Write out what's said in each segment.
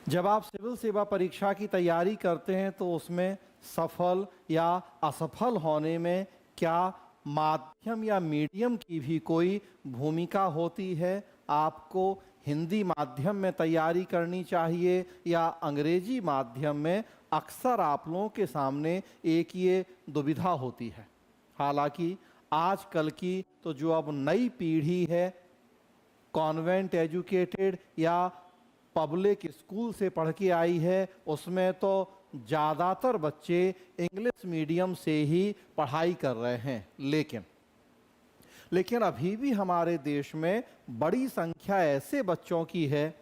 जब आप सिविल सेवा परीक्षा की तैयारी करते हैं तो उसमें सफल या असफल होने में क्या माध्यम या मीडियम की भी कोई भूमिका होती है? आपको हिंदी माध्यम में तैयारी करनी चाहिए या अंग्रेजी माध्यम में? अक्सर आप लोगों के सामने एक ये दुविधा होती है। हालांकि आजकल की तो जो अब नई पीढ़ी है, कॉन्वेंट एजुकेटेड या पब्लिक स्कूल से पढ़ के आई है, उसमें तो ज़्यादातर बच्चे इंग्लिश मीडियम से ही पढ़ाई कर रहे हैं। लेकिन अभी भी हमारे देश में बड़ी संख्या ऐसे बच्चों की है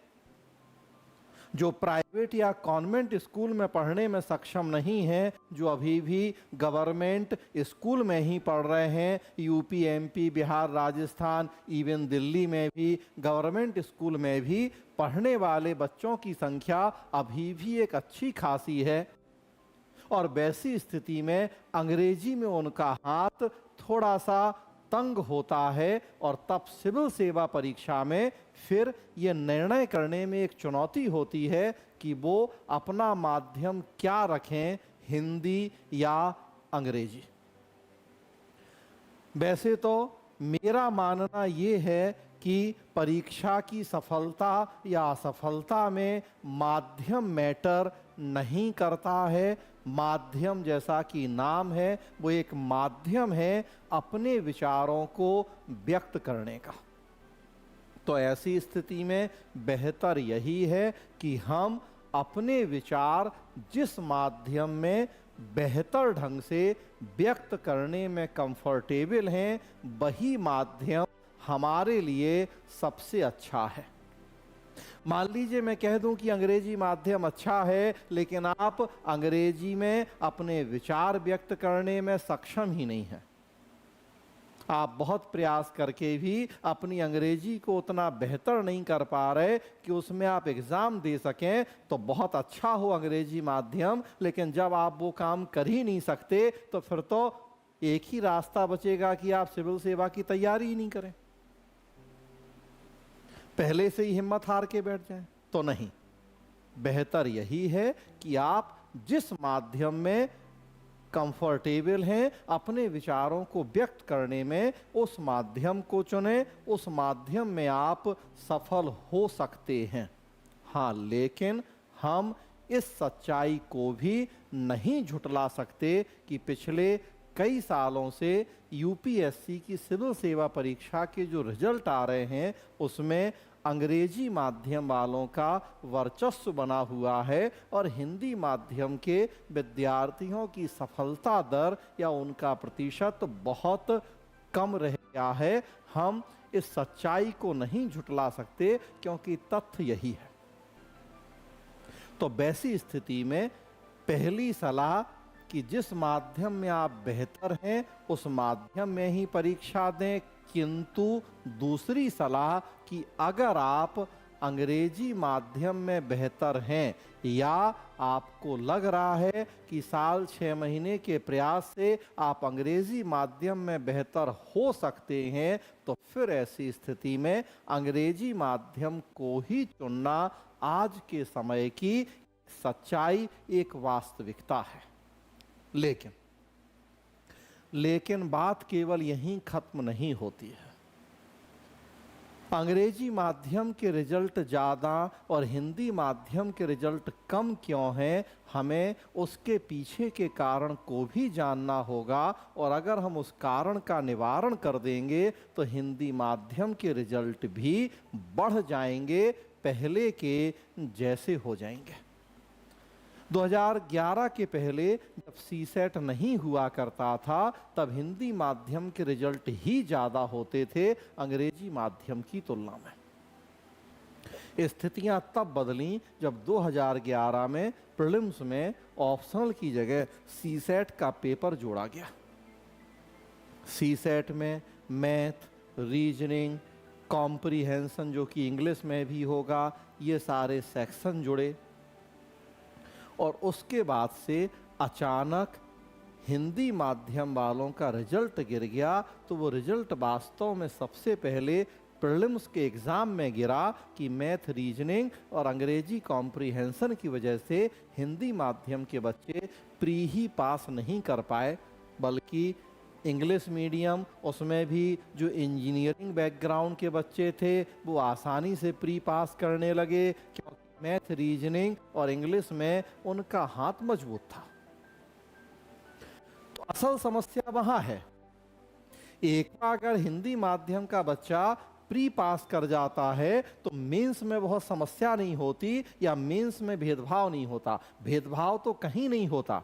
जो प्राइवेट या कॉन्वेंट स्कूल में पढ़ने में सक्षम नहीं हैं, जो अभी भी गवर्नमेंट स्कूल में ही पढ़ रहे हैं। UP, MP, Bihar, Rajasthan, even Delhi में भी गवर्नमेंट स्कूल में भी पढ़ने वाले बच्चों की संख्या अभी भी एक अच्छी खासी है। और वैसी स्थिति में अंग्रेजी में उनका हाथ थोड़ा सा तंग होता है और तब सिविल सेवा परीक्षा में फिर ये निर्णय करने में एक चुनौती होती है कि वो अपना माध्यम क्या रखें, हिंदी या अंग्रेजी। वैसे तो मेरा मानना ये है कि परीक्षा की सफलता या असफलता में माध्यम मैटर नहीं करता है। माध्यम, जैसा कि नाम है, वो एक माध्यम है अपने विचारों को व्यक्त करने का। तो ऐसी स्थिति में बेहतर यही है कि हम अपने विचार जिस माध्यम में बेहतर ढंग से व्यक्त करने में कंफर्टेबल हैं, वही माध्यम हमारे लिए सबसे अच्छा है। मान लीजिए मैं कह दूं कि अंग्रेजी माध्यम अच्छा है, लेकिन आप अंग्रेजी में अपने विचार व्यक्त करने में सक्षम ही नहीं हैं। आप बहुत प्रयास करके भी अपनी अंग्रेजी को उतना बेहतर नहीं कर पा रहे कि उसमें आप एग्ज़ाम दे सकें। तो बहुत अच्छा हो अंग्रेजी माध्यम, लेकिन जब आप वो काम कर ही नहीं सकते तो फिर तो एक ही रास्ता बचेगा कि आप सिविल सेवा की तैयारी ही नहीं करें, पहले से ही हिम्मत हार के बैठ जाएं। तो नहीं, बेहतर यही है कि आप जिस माध्यम में कंफर्टेबल हैं अपने विचारों को व्यक्त करने में, उस माध्यम को चुनें। उस माध्यम में आप सफल हो सकते हैं। हाँ, लेकिन हम इस सच्चाई को भी नहीं झुठला सकते कि पिछले कई सालों से यूपीएससी की सिविल सेवा परीक्षा के जो रिजल्ट आ रहे हैं उसमें अंग्रेजी माध्यम वालों का वर्चस्व बना हुआ है और हिंदी माध्यम के विद्यार्थियों की सफलता दर या उनका प्रतिशत बहुत कम रह गया है। हम इस सच्चाई को नहीं झुठला सकते क्योंकि तथ्य यही है। तो वैसी स्थिति में पहली सलाह कि जिस माध्यम में आप बेहतर हैं उस माध्यम में ही परीक्षा दें। किंतु दूसरी सलाह कि अगर आप अंग्रेजी माध्यम में बेहतर हैं या आपको लग रहा है कि साल 6 महीने के प्रयास से आप अंग्रेजी माध्यम में बेहतर हो सकते हैं, तो फिर ऐसी स्थिति में अंग्रेजी माध्यम को ही चुनना आज के समय की सच्चाई, एक वास्तविकता है। लेकिन बात केवल यहीं खत्म नहीं होती है। अंग्रेजी माध्यम के रिजल्ट ज़्यादा और हिंदी माध्यम के रिजल्ट कम क्यों हैं, हमें उसके पीछे के कारण को भी जानना होगा। और अगर हम उस कारण का निवारण कर देंगे तो हिंदी माध्यम के रिजल्ट भी बढ़ जाएंगे, पहले के जैसे हो जाएंगे। 2011 के पहले जब सीसेट नहीं हुआ करता था तब हिंदी माध्यम के रिजल्ट ही ज़्यादा होते थे अंग्रेजी माध्यम की तुलना में। स्थितियां तब बदलीं जब 2011 में प्रीलिम्स में ऑप्शनल की जगह सीसेट का पेपर जोड़ा गया। सीसेट में मैथ, रीजनिंग, कॉम्प्रिहेंशन जो कि इंग्लिश में भी होगा, ये सारे सेक्शन जुड़े और उसके बाद से अचानक हिंदी माध्यम वालों का रिजल्ट गिर गया। तो वो रिजल्ट वास्तव में सबसे पहले प्रीलिम्स के एग्जाम में गिरा कि मैथ, रीजनिंग और अंग्रेजी कॉम्प्रिहेंशन की वजह से हिंदी माध्यम के बच्चे प्री ही पास नहीं कर पाए, बल्कि इंग्लिश मीडियम, उसमें भी जो इंजीनियरिंग बैकग्राउंड के बच्चे थे वो आसानी से प्री पास करने लगे, क्योंकि मैथ, रीजनिंग और इंग्लिश में उनका हाथ मजबूत था। तो असल समस्या वहां है। एक बार अगर हिंदी माध्यम का बच्चा प्री पास कर जाता है तो मेंस में बहुत समस्या नहीं होती, या मेंस में भेदभाव नहीं होता। भेदभाव तो कहीं नहीं होता,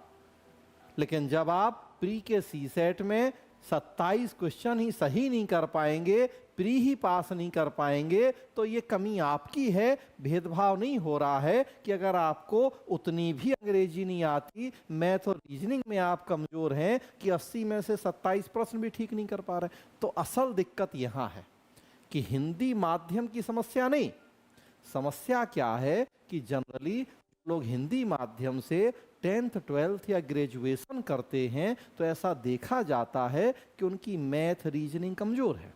लेकिन जब आप प्री के सी सेट में 27 क्वेश्चन ही सही नहीं कर पाएंगे, प्री ही पास नहीं कर पाएंगे, तो ये कमी आपकी है। भेदभाव नहीं हो रहा है कि अगर आपको उतनी भी अंग्रेजी नहीं आती, मैथ और रीजनिंग में आप कमजोर हैं, कि 80 में से 27 प्रश्न भी ठीक नहीं कर पा रहे। तो असल दिक्कत यहां है कि हिंदी माध्यम की समस्या नहीं। समस्या क्या है कि जनरली लोग हिंदी माध्यम से 10th 12th या ग्रेजुएशन करते हैं तो ऐसा देखा जाता है कि उनकी मैथ, रीजनिंग कमजोर है।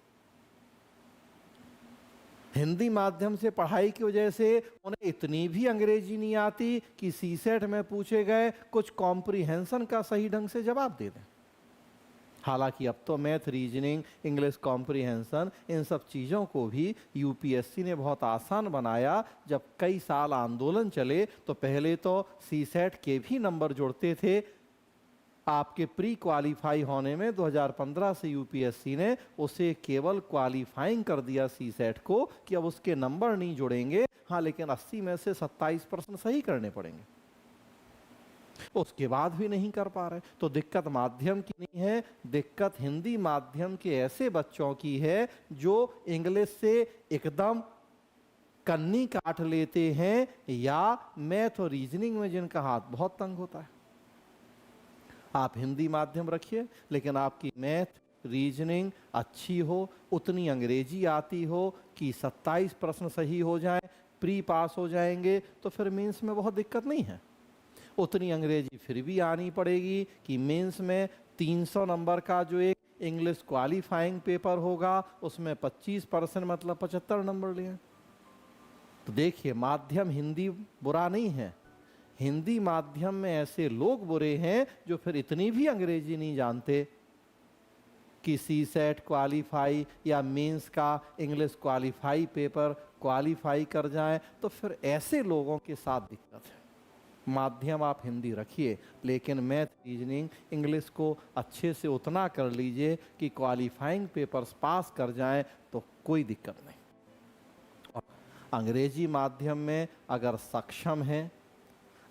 हिंदी माध्यम से पढ़ाई की वजह से उन्हें इतनी भी अंग्रेजी नहीं आती कि सीसेट में पूछे गए कुछ कॉम्प्रिहेंशन का सही ढंग से जवाब दे दें। हालांकि अब तो मैथ, रीजनिंग, इंग्लिश कॉम्प्रिहेंशन, इन सब चीज़ों को भी यूपीएससी ने बहुत आसान बनाया। जब कई साल आंदोलन चले तो पहले तो सीसेट के भी नंबर जुड़ते थे आपके प्री क्वालिफाई होने में। 2015 से यूपीएससी ने उसे केवल क्वालिफाइंग कर दिया सीसेट को, कि अब उसके नंबर नहीं जुड़ेंगे। हाँ, लेकिन 80 में से 27 प्रश्न सही करने पड़ेंगे। उसके बाद भी नहीं कर पा रहे। तो दिक्कत माध्यम की नहीं है, दिक्कत हिंदी माध्यम के ऐसे बच्चों की है जो इंग्लिश से एकदम कन्नी काट लेते हैं, या मैथ और रीजनिंग में जिनका हाथ बहुत तंग होता है। आप हिंदी माध्यम रखिए, लेकिन आपकी मैथ, रीजनिंग अच्छी हो, उतनी अंग्रेजी आती हो कि 27 प्रश्न सही हो जाएं, प्री पास हो जाएंगे, तो फिर मेंस में बहुत दिक्कत नहीं है। उतनी अंग्रेजी फिर भी आनी पड़ेगी कि मेंस में 300 नंबर का जो एक इंग्लिश क्वालिफाइंग पेपर होगा उसमें 25% मतलब 75 नंबर लिए। तो देखिए, माध्यम हिंदी बुरा नहीं है, हिंदी माध्यम में ऐसे लोग बुरे हैं जो फिर इतनी भी अंग्रेजी नहीं जानते कि सीसेट क्वालिफाई या मेंस का इंग्लिश क्वालिफाई पेपर क्वालिफाई कर जाएं, तो फिर ऐसे लोगों के साथ दिक्कत है। माध्यम आप हिंदी रखिए, लेकिन मैथ, रीजनिंग, इंग्लिश को अच्छे से उतना कर लीजिए कि क्वालिफाइंग पेपर्स पास कर जाएं, तो कोई दिक्कत नहीं। और अंग्रेजी माध्यम में अगर सक्षम हैं,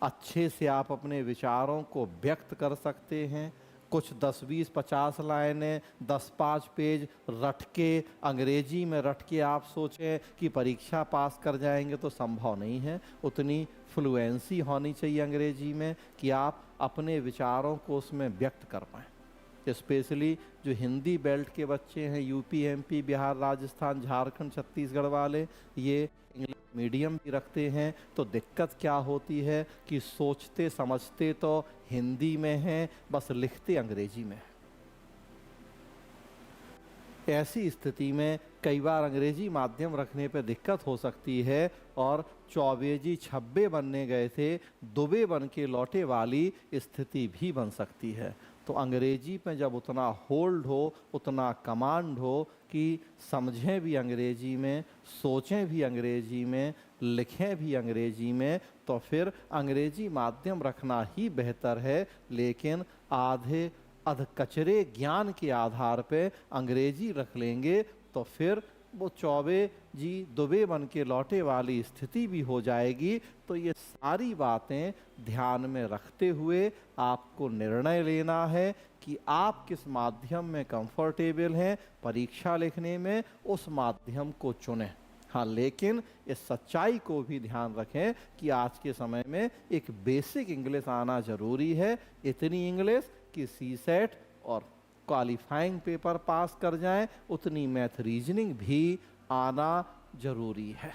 अच्छे से आप अपने विचारों को व्यक्त कर सकते हैं, कुछ 10, 20, 50 लाइनें, 10-5 पेज रट के अंग्रेजी में रट के आप सोचें कि परीक्षा पास कर जाएंगे, तो संभव नहीं है। उतनी फ्लुएंसी होनी चाहिए अंग्रेजी में कि आप अपने विचारों को उसमें व्यक्त कर पाएँ। स्पेशली जो हिंदी बेल्ट के बच्चे हैं, यूपी, एमपी, बिहार, राजस्थान, झारखंड, छत्तीसगढ़ वाले, ये इंग्लिश मीडियम भी रखते हैं, तो दिक्कत क्या होती है कि सोचते समझते तो हिंदी में हैं, बस लिखते अंग्रेजी में। ऐसी स्थिति में कई बार अंग्रेजी माध्यम रखने पर दिक्कत हो सकती है, और चौबे जी छब्बे बनने गए थे, दुबे बन के लौटे वाली स्थिति भी बन सकती है। तो अंग्रेजी में जब उतना होल्ड हो, उतना कमांड हो कि समझें भी अंग्रेजी में, सोचें भी अंग्रेजी में, लिखें भी अंग्रेजी में, तो फिर अंग्रेजी माध्यम रखना ही बेहतर है। लेकिन आधे अधकचरे ज्ञान के आधार पे अंग्रेजी रख लेंगे तो फिर वो चौबे जी दुबे बन के लौटे वाली स्थिति भी हो जाएगी। तो ये सारी बातें ध्यान में रखते हुए आपको निर्णय लेना है कि आप किस माध्यम में कंफर्टेबल हैं परीक्षा लिखने में, उस माध्यम को चुनें। हाँ, लेकिन इस सच्चाई को भी ध्यान रखें कि आज के समय में एक बेसिक इंग्लिश आना जरूरी है। इतनी इंग्लिश कि सीसेट और क्वालिफाइंग पेपर पास कर जाएं, उतनी मैथ, रीजनिंग भी आना जरूरी है।